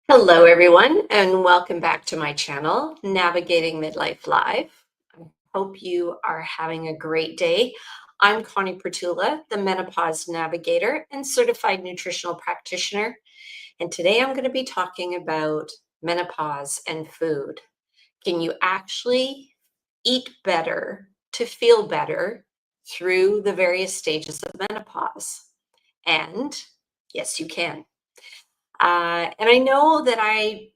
Hello, everyone, and welcome back to my channel, Navigating Midlife Live. I hope you are having a great day. I'm conniepretula, the menopause navigator and certified nutritional practitioner. And today I'm going to be talking about menopause and food. Can you actually eat better to feel better through the various stages of menopause? And yes, you can. And I know that I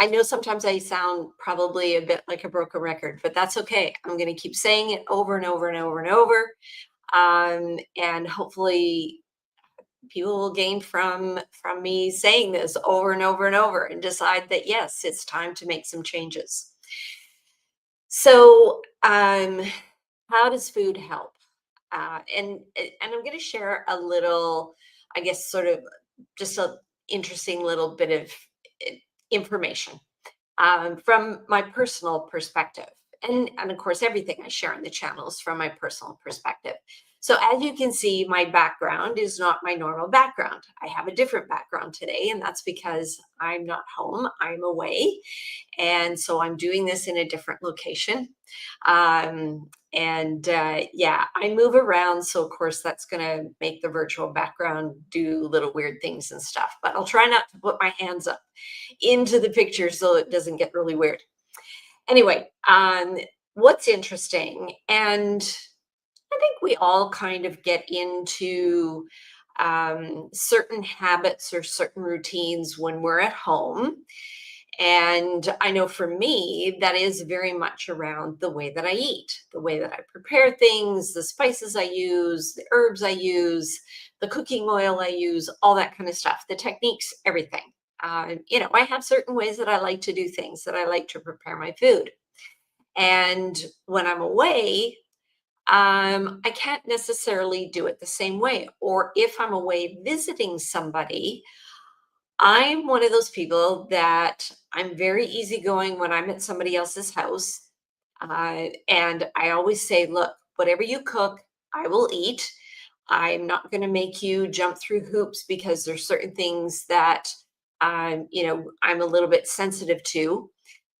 know sometimes I sound probably a bit like a broken record, but that's okay. I'm going to keep saying it over and over and over and over. And hopefully people will gain from me saying this over and over and over and decide that yes, it's time to make some changes. So, how does food help? And I'm going to share a little, I guess, sort of just a interesting little bit of eh, information from my personal perspective. And of course, everything I share on the channel is from my personal perspective. So as you can see, my background is not my normal background. I have a different background today, and that's because I'm not home, I'm away. And so I'm doing this in a different location. Yeah, I move around. So, of course, that's going to make the virtual background do little weird things and stuff. But I'll try not to put my hands up into the picture so it doesn't get really weird. Anyway, what's interesting, and I think we all kind of get into certain habits or certain routines when we're at home. And I know for me, that is very much around the way that I eat, the way that I prepare things, the spices I use, the herbs I use, the cooking oil I use, all that kind of stuff, the techniques, everything. I have certain ways that I like to do things, that I like to prepare my food. And when I'm away, I can't necessarily do it the same way. Or if I'm away visiting somebody, I'm one of those people that I'm very easygoing when I'm at somebody else's house. And I always say, look, whatever you cook, I will eat. I'm not going to make you jump through hoops because there's certain things that I'm a little bit sensitive to.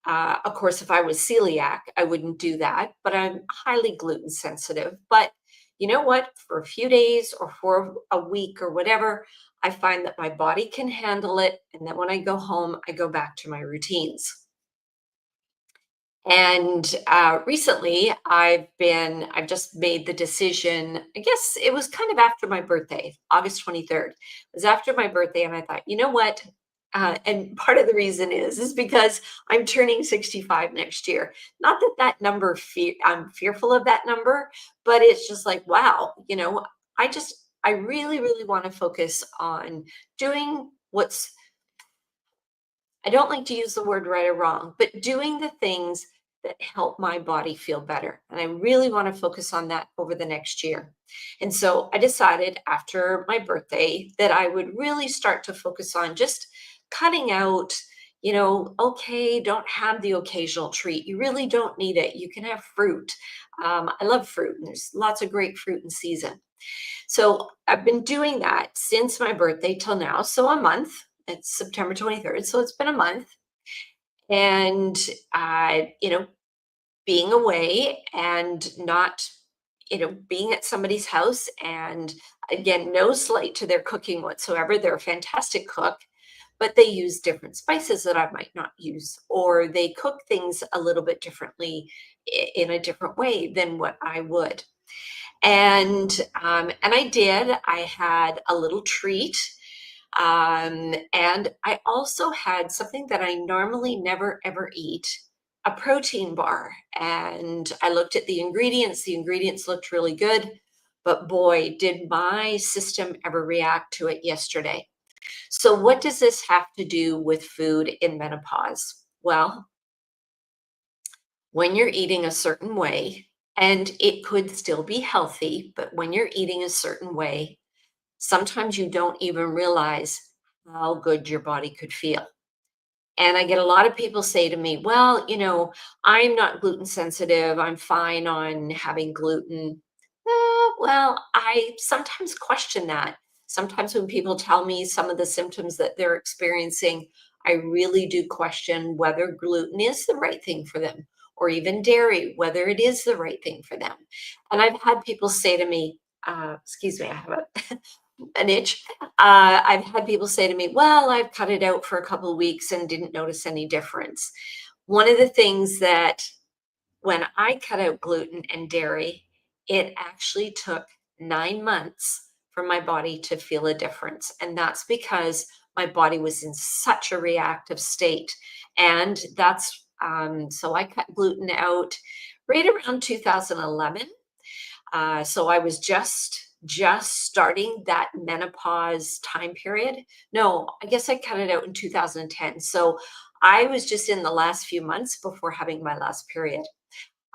Of course, if I was celiac, I wouldn't do that, but I'm highly gluten sensitive. But you know what? For a few days or for a week or whatever, I find that my body can handle it. And then when I go home, I go back to my routines. And recently, I've just made the decision. I guess it was kind of after my birthday, August 23rd. It was after my birthday, and I thought, you know what? And part of the reason is because I'm turning 65 next year. Not that I'm fearful of that number, but it's just like, wow, I really, really want to focus on doing what's, I don't like to use the word right or wrong, but doing the things that help my body feel better. And I really want to focus on that over the next year. And so I decided after my birthday that I would really start to focus on just cutting out, okay, don't have the occasional treat. You really don't need it. You can have fruit. I love fruit, and there's lots of great fruit in season. So I've been doing that since my birthday till now. So a month. It's September 23rd. So it's been a month. And, being away and not, being at somebody's house. And again, no slight to their cooking whatsoever. They're a fantastic cook, but they use different spices that I might not use, or they cook things a little bit differently in a different way than what I would. And I did. I had a little treat, and I also had something that I normally never ever eat, a protein bar. And I looked at the ingredients. The ingredients looked really good, but boy, did my system ever react to it yesterday. So, what does this have to do with food in menopause? Well, when you're eating a certain way, and it could still be healthy, but when you're eating a certain way, sometimes you don't even realize how good your body could feel. And I get a lot of people say to me, well, I'm not gluten sensitive. I'm fine on having gluten. Well, I sometimes question that. Sometimes when people tell me some of the symptoms that they're experiencing, I really do question whether gluten is the right thing for them, or even dairy, whether it is the right thing for them. And I've had people say to me, excuse me, I have an itch. I've had people say to me, well, I've cut it out for a couple of weeks and didn't notice any difference. One of the things that when I cut out gluten and dairy, it actually took 9 months for my body to feel a difference. And that's because my body was in such a reactive state. And so I cut gluten out right around 2011. So I was just starting that menopause time period. No, I guess I cut it out in 2010. So I was just in the last few months before having my last period.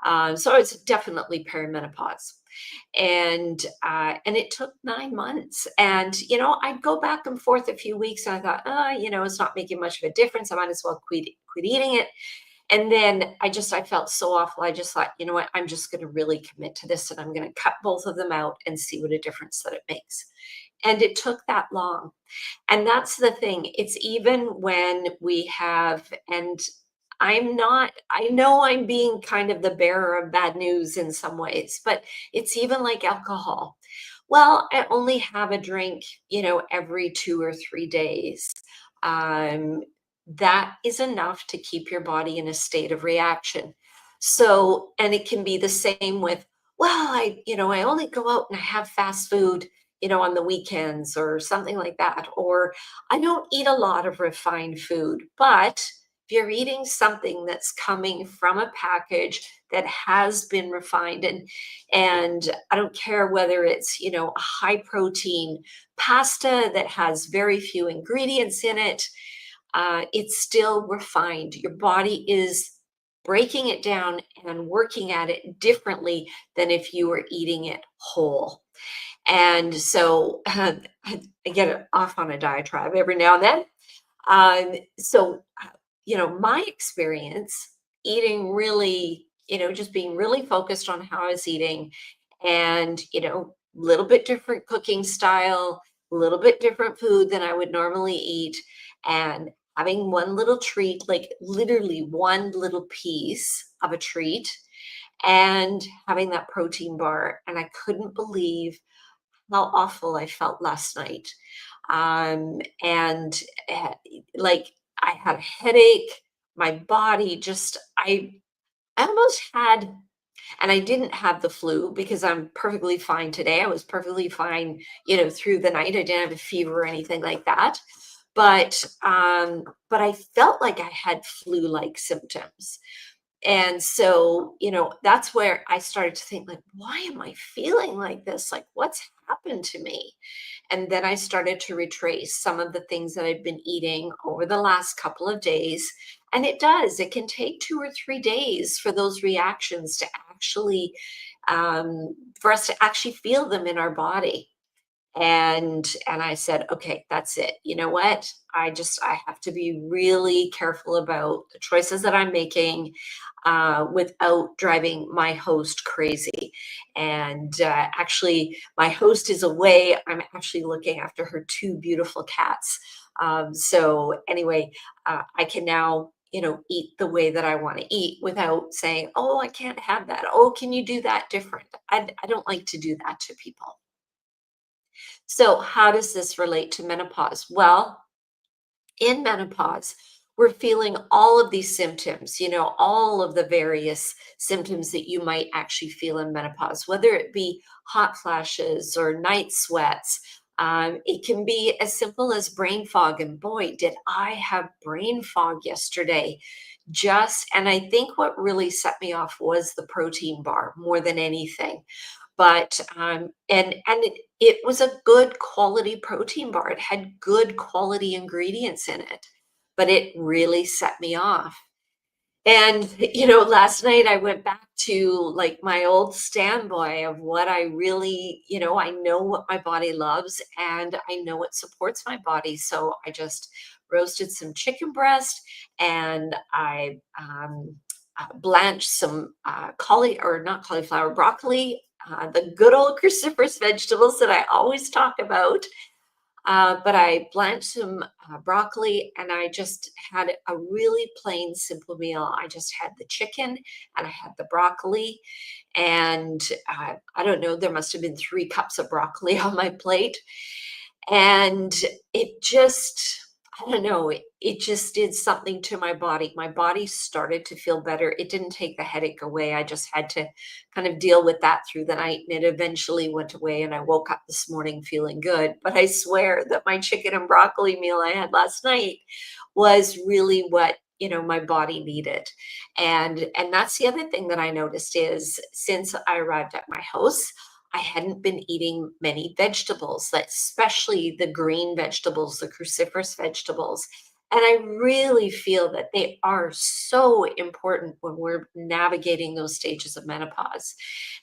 So it's definitely perimenopause, and it took 9 months. And I'd go back and forth a few weeks, and I thought, it's not making much of a difference. I might as well quit eating it. And then I felt so awful. I just thought, you know what, I'm just going to really commit to this, and I'm going to cut both of them out and see what a difference that it makes. And it took that long. And that's the thing. It's even when we have, and I know I'm being kind of the bearer of bad news in some ways, but it's even like alcohol. Well, I only have a drink, every 2 or 3 days. Um, that is enough to keep your body in a state of reaction. So, and it can be the same with, well, I only go out and I have fast food, on the weekends or something like that. Or I don't eat a lot of refined food, but if you're eating something that's coming from a package that has been refined, and I don't care whether it's, a high protein pasta that has very few ingredients in it, it's still refined. Your body is breaking it down and working at it differently than if you were eating it whole. And so I get off on a diatribe every now and then. My experience eating really, just being really focused on how I was eating, and, little bit different cooking style, a little bit different food than I would normally eat, and having one little treat, like literally one little piece of a treat, and having that protein bar. And I couldn't believe how awful I felt last night. And like I had a headache, my body just, I almost had, and I didn't have the flu because I'm perfectly fine today. I was perfectly fine, through the night. I didn't have a fever or anything like that. But I felt like I had flu-like symptoms. And so, that's where I started to think, like, why am I feeling like this? Like, what's happened to me? And then I started to retrace some of the things that I'd been eating over the last couple of days. And it can take 2 or 3 days for those reactions to actually, for us to actually feel them in our body. And I said, okay, that's it. You know what? I have to be really careful about the choices that I'm making, without driving my host crazy. And actually, my host is away. I'm actually looking after her two beautiful cats. So anyway, I can now, eat the way that I want to eat without saying, oh, I can't have that. Oh, can you do that different? I don't like to do that to people. So, how does this relate to menopause? Well, in menopause, we're feeling all of these symptoms, all of the various symptoms that you might actually feel in menopause, whether it be hot flashes or night sweats. It can be as simple as brain fog. And boy, did I have brain fog yesterday. And I think what really set me off was the protein bar more than anything. But it was a good quality protein bar. It had good quality ingredients in it, but it really set me off. And, last night I went back to like my old standby of what I really, I know what my body loves, and I know what supports my body. So I just roasted some chicken breast, and I blanched some or not cauliflower, broccoli, the good old cruciferous vegetables that I always talk about. But I blanched some broccoli and I just had a really plain, simple meal. I just had the chicken and I had the broccoli. And I don't know, there must have been 3 cups of broccoli on my plate. And it just, I don't know, it just did something to my body. My body started to feel better. It didn't take the headache away. I just had to kind of deal with that through the night, and it eventually went away. And I woke up this morning feeling good. But I swear that my chicken and broccoli meal I had last night was really what my body needed. And that's the other thing that I noticed is since I arrived at my house, I hadn't been eating many vegetables, like especially the green vegetables, the cruciferous vegetables. And I really feel that they are so important when we're navigating those stages of menopause.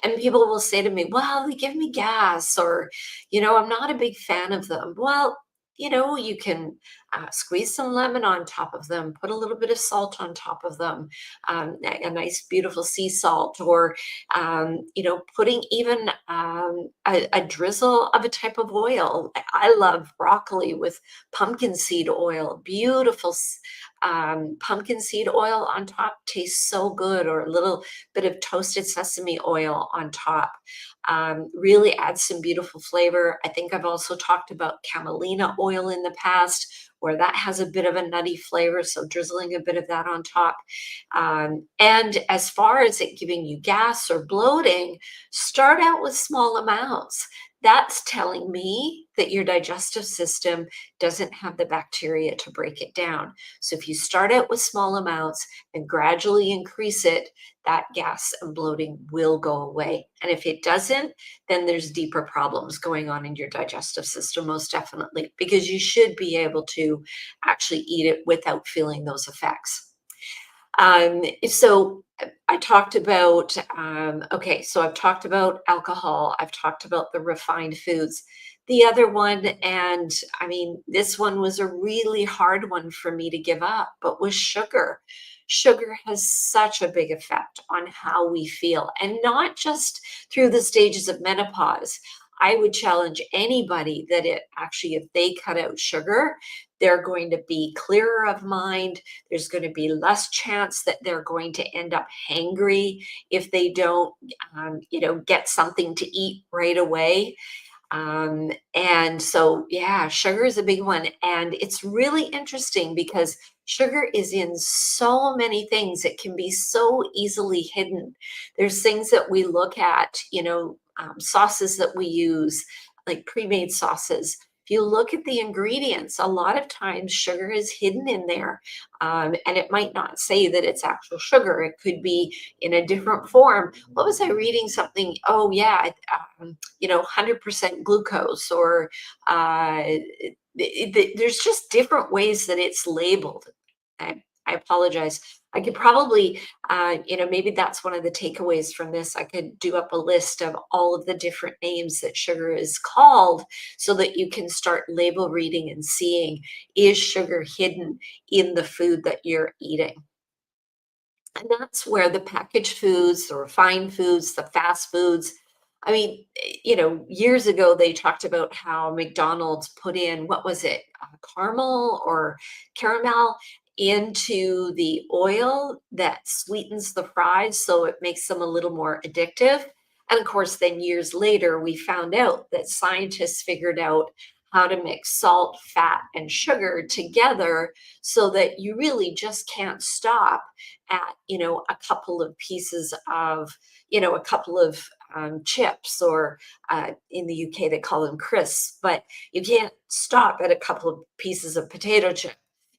And people will say to me, well, they give me gas, or, I'm not a big fan of them. Well, you can squeeze some lemon on top of them, put a little bit of salt on top of them, a nice, beautiful sea salt, or putting even a drizzle of a type of oil. I love broccoli with pumpkin seed oil, beautiful pumpkin seed oil on top tastes so good, or a little bit of toasted sesame oil on top. Really adds some beautiful flavor. I think I've also talked about camelina oil in the past, where that has a bit of a nutty flavor, so drizzling a bit of that on top. And as far as it giving you gas or bloating, start out with small amounts. That's telling me that your digestive system doesn't have the bacteria to break it down. So if you start out with small amounts and gradually increase it, that gas and bloating will go away. And if it doesn't, then there's deeper problems going on in your digestive system, most definitely, because you should be able to actually eat it without feeling those effects. So I talked about, okay, so I've talked about alcohol, I've talked about the refined foods. The other one, and I mean, this one was a really hard one for me to give up, but was sugar. Sugar has such a big effect on how we feel, and not just through the stages of menopause. I would challenge anybody that it actually, if they cut out sugar, they're going to be clearer of mind. There's going to be less chance that they're going to end up hangry if they don't, get something to eat right away. And so, yeah, sugar is a big one. And it's really interesting because sugar is in so many things. It can be so easily hidden. There's things that we look at, sauces that we use, like pre-made sauces. If you look at the ingredients, a lot of times sugar is hidden in there. And it might not say that it's actual sugar. It could be in a different form. What was I reading something? Oh, yeah, 100% glucose, or there's just different ways that it's labeled. I apologize. I could probably, maybe that's one of the takeaways from this. I could do up a list of all of the different names that sugar is called so that you can start label reading and seeing, is sugar hidden in the food that you're eating? And that's where the packaged foods, the refined foods, the fast foods. I mean, years ago they talked about how McDonald's put in, what was it, caramel or caramel into the oil that sweetens the fries, so it makes them a little more addictive. And of course, then years later, we found out that scientists figured out how to mix salt, fat, and sugar together so that you really just can't stop at a couple of pieces of a couple of chips, or in the UK they call them crisps, but you can't stop at a couple of pieces of potato chip.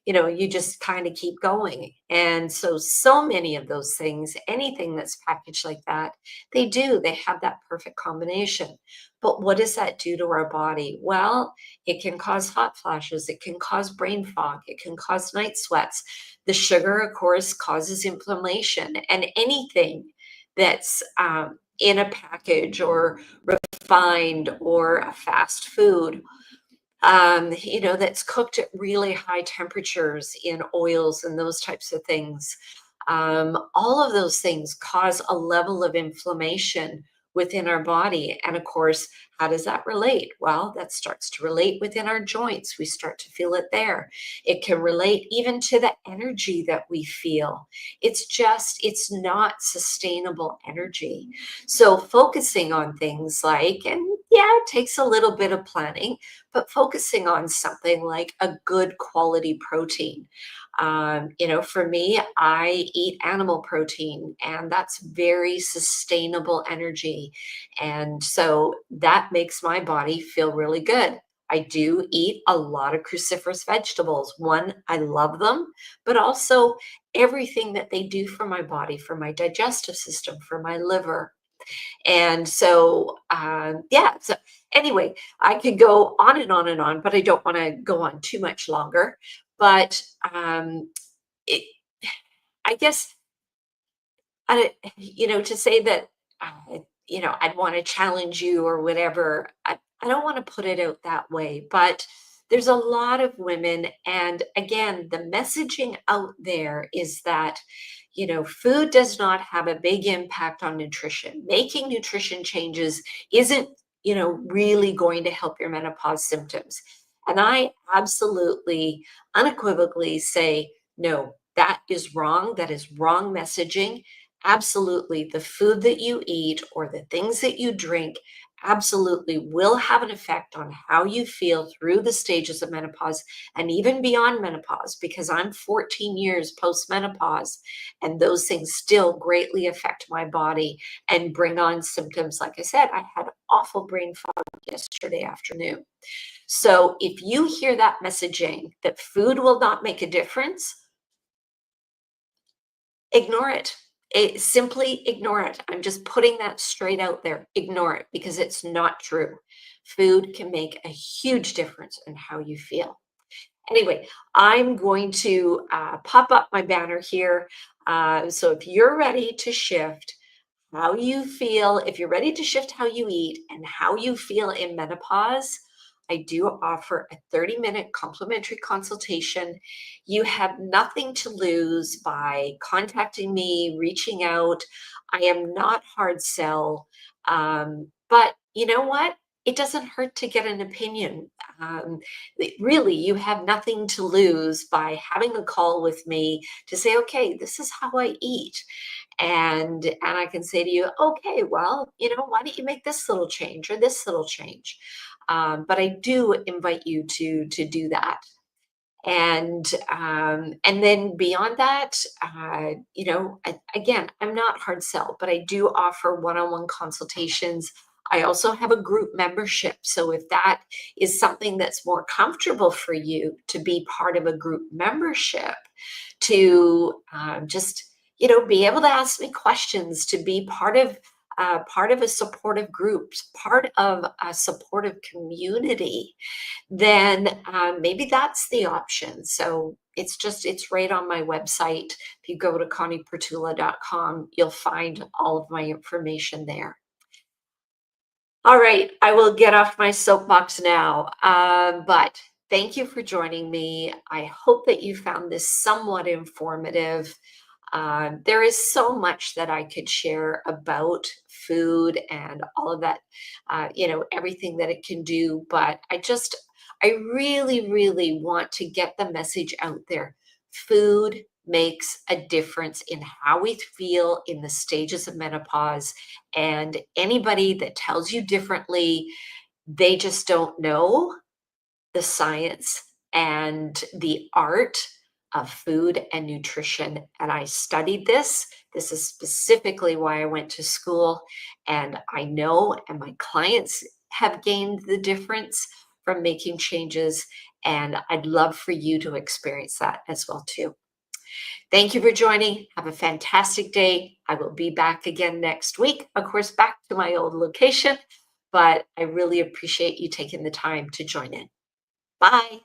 You just kind of keep going. And so many of those things, anything that's packaged like that, they have that perfect combination. But what does that do to our body? Well, it can cause hot flashes, it can cause brain fog, it can cause night sweats. The sugar, of course, causes inflammation, and anything that's in a package or refined or a fast food, that's cooked at really high temperatures in oils and those types of things. All of those things cause a level of inflammation, within our body. And of course, how does that relate? Well, that starts to relate within our joints. We start to feel it there. It can relate even to the energy that we feel. It's not sustainable energy. So, focusing on things like, and yeah, it takes a little bit of planning, but focusing on something like a good quality protein. For me, I eat animal protein, and that's very sustainable energy. And so that makes my body feel really good. I do eat a lot of cruciferous vegetables. One, I love them, but also everything that they do for my body, for my digestive system, for my liver. And so, yeah. So, anyway, I could go on and on and on, but I don't want to go on too much longer. But it, I guess, to say that, I'd want to challenge you or whatever, I don't want to put it out that way. But there's a lot of women. And again, the messaging out there is that, food does not have a big impact on nutrition. Making nutrition changes isn't, really going to help your menopause symptoms. And I absolutely, unequivocally say, no, that is wrong. That is wrong messaging. Absolutely, the food that you eat or the things that you drink absolutely will have an effect on how you feel through the stages of menopause and even beyond menopause, because I'm 14 years post menopause and those things still greatly affect my body and bring on symptoms. Like I said, I had awful brain fog yesterday afternoon. So if you hear that messaging that food will not make a difference, ignore it. Simply ignore it. I'm just putting that straight out there. Ignore it because it's not true. Food can make a huge difference in how you feel. Anyway, I'm going to pop up my banner here. So if you're ready to shift how you feel, if you're ready to shift how you eat and how you feel in menopause, I do offer a 30-minute complimentary consultation. You have nothing to lose by contacting me, reaching out. I am not hard sell. But you know what? It doesn't hurt to get an opinion. Really, you have nothing to lose by having a call with me to say, okay, this is how I eat. And I can say to you, okay, well, why don't you make this little change or this little change? But I do invite you to do that. And then beyond that, again, I'm not hard sell, but I do offer one-on-one consultations. I also have a group membership. So if that is something that's more comfortable for you to be part of a group membership, to just be able to ask me questions, to be part of a supportive group, part of a supportive community, then maybe that's the option. So it's right on my website. If you go to conniepretula.com, you'll find all of my information there. All right, I will get off my soapbox now. But thank you for joining me. I hope that you found this somewhat informative. There is so much that I could share about food and all of that, everything that it can do. But I really, really want to get the message out there. Food makes a difference in how we feel in the stages of menopause. And anybody that tells you differently, they just don't know the science and the art of food and nutrition. And I studied this. This is specifically why I went to school. And I know, and my clients have gained the difference from making changes. And I'd love for you to experience that as well, too. Thank you for joining. Have a fantastic day. I will be back again next week, of course, back to my old location. But I really appreciate you taking the time to join in. Bye.